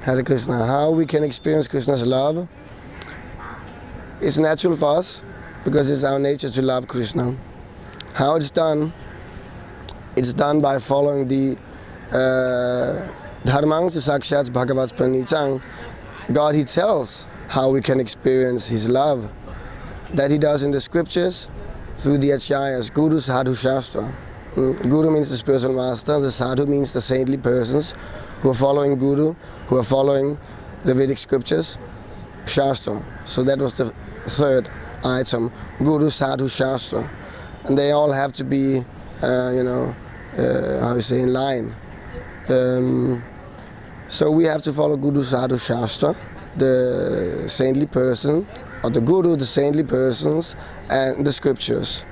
Hare Krishna. How we can experience Krishna's love? It's natural for us because it's our nature to love Krishna. How it's done? It's done by following the Dharmang to Sakshat Bhagavat's Pranitang. God, He tells how we can experience His love. That He does in the scriptures through the Acharyas, Guru, Sadhu, Shastra. Guru means the spiritual master, the Sadhu means the saintly persons who are following Guru, who are following the Vedic scriptures, Shastra. So that was the third item, Guru, Sadhu, Shastra. And they all have to be, in line. So we have to follow Guru, Sadhu, Shastra, the saintly person, or the Guru, the saintly persons, and the scriptures.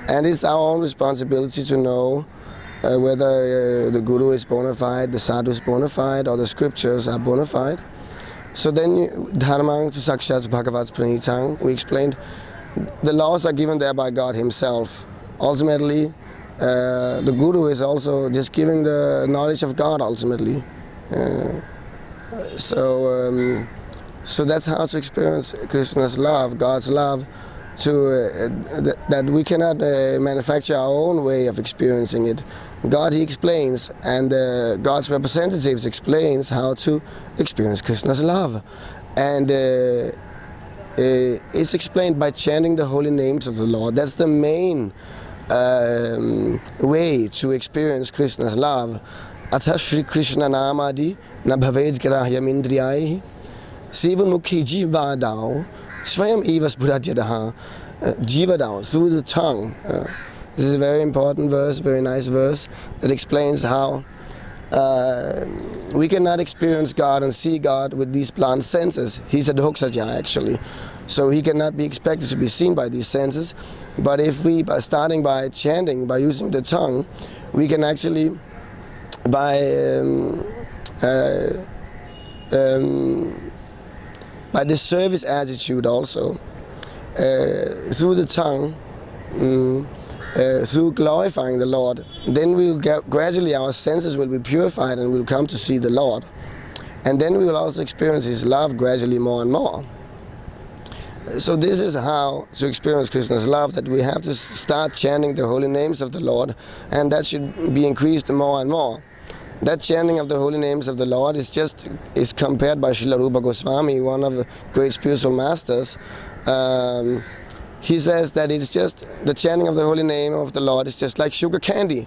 And it's our own responsibility to know whether the Guru is bona fide, the Sadhu is bona fide, or the scriptures are bona fide. So then, Dharmang to Sakshat Bhagavat's Pranitang, we explained the laws are given there by God Himself. Ultimately, the Guru is also just giving the knowledge of God ultimately. So that's how to experience Krishna's love, God's love, that we cannot manufacture our own way of experiencing it. God, He explains, and God's representatives explains how to experience Krishna's love. And it's explained by chanting the holy names of the Lord. That's the main way to experience Krishna's love. Atha Shri Krishna Namadi na bhaved grahyam indriyaihi Sivamukhi Jivadao Swayam Evas Buddhajadaha Jivadao, through the tongue. This is a very important verse, very nice verse, that explains how we cannot experience God and see God with these plant senses. He's a Dhoksaja actually. So He cannot be expected to be seen by these senses. But if we, by starting by chanting, by using the tongue, we can actually, by the service attitude also, through the tongue, through glorifying the Lord, then we'll gradually our senses will be purified and we'll come to see the Lord. And then we will also experience His love gradually more and more. So this is how to experience Krishna's love, that we have to start chanting the holy names of the Lord, and that should be increased more and more. That chanting of the holy names of the Lord is compared by Srila Rupa Goswami, one of the great spiritual masters. He says that it's just, the chanting of the holy name of the Lord is just like sugar candy.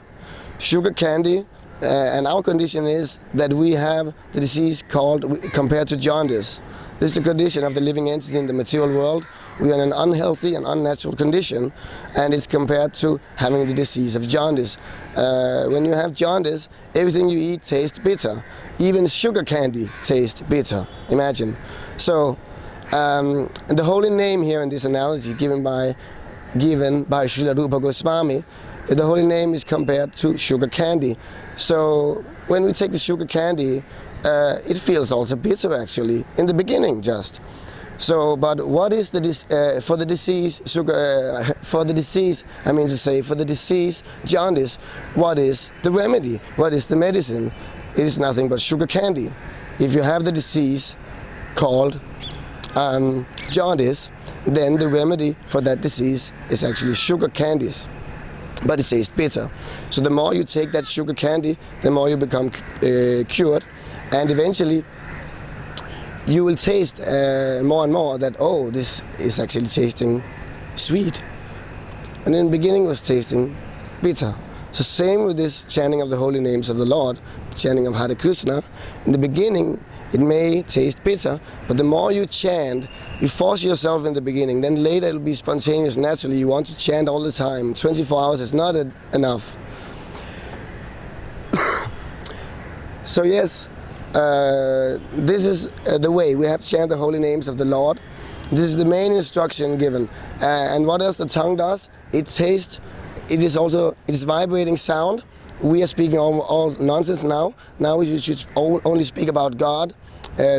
Sugar candy, and our condition is that we have the disease compared to jaundice. This is a condition of the living entity in the material world. We are in an unhealthy and unnatural condition, and it's compared to having the disease of jaundice. When you have jaundice, everything you eat tastes bitter. Even sugar candy tastes bitter, imagine. So, the holy name here in this analogy given by Srila Rupa Goswami, the holy name is compared to sugar candy. So, when we take the sugar candy, it feels also bitter actually, in the beginning just. So, but what is for the disease jaundice, what is the remedy? What is the medicine? It is nothing but sugar candy. If you have the disease called jaundice, then the remedy for that disease is actually sugar candies. But it tastes bitter. So the more you take that sugar candy, the more you become cured, and eventually you will taste more and more that, oh, this is actually tasting sweet. And in the beginning it was tasting bitter. So same with this chanting of the holy names of the Lord, chanting of Hare Krishna. In the beginning it may taste bitter, but the more you chant, you force yourself in the beginning, then later it will be spontaneous, naturally. You want to chant all the time. 24 hours is not enough. So yes, this is the way. We have to chant the holy names of the Lord. This is the main instruction given. And what else the tongue does? It tastes, it is vibrating sound. We are speaking all nonsense now. Now we should only speak about God,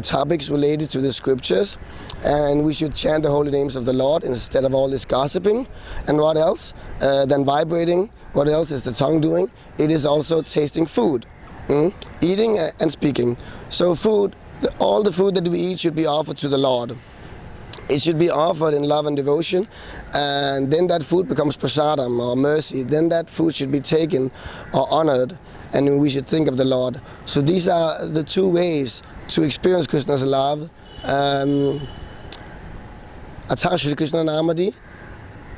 topics related to the scriptures, and we should chant the holy names of the Lord instead of all this gossiping. And what else? Then vibrating. What else is the tongue doing? It is also tasting food. Eating and speaking. So food All the food that we eat should be offered to the Lord. It should be offered in love and devotion, and then that food becomes prasadam or mercy. Then that food should be taken or honored, and we should think of the Lord. So these are the two ways to experience Krishna's love. Atha Shri Krishna Namadi,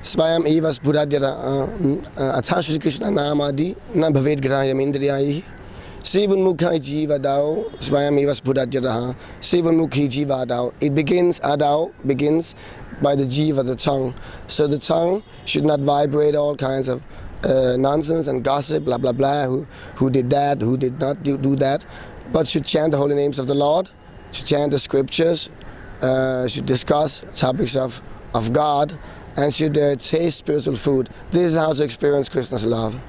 Swayam Evas Buddhadhyara, Atha Shri Krishna Namadi, Na Bhaved Grahayam Indriyayi. Sivunmukhi Jiva Dao, Swayam Evas Buddhadhyara, Sivunmukhi Jiva Dao. It begins, Adao begins by the Jiva, the tongue. So the tongue should not vibrate all kinds of nonsense and gossip, blah blah blah, who did that, who did not do that, but should chant the holy names of the Lord, should chant the scriptures, should discuss topics of God, and should taste spiritual food. This is how to experience Krishna's love.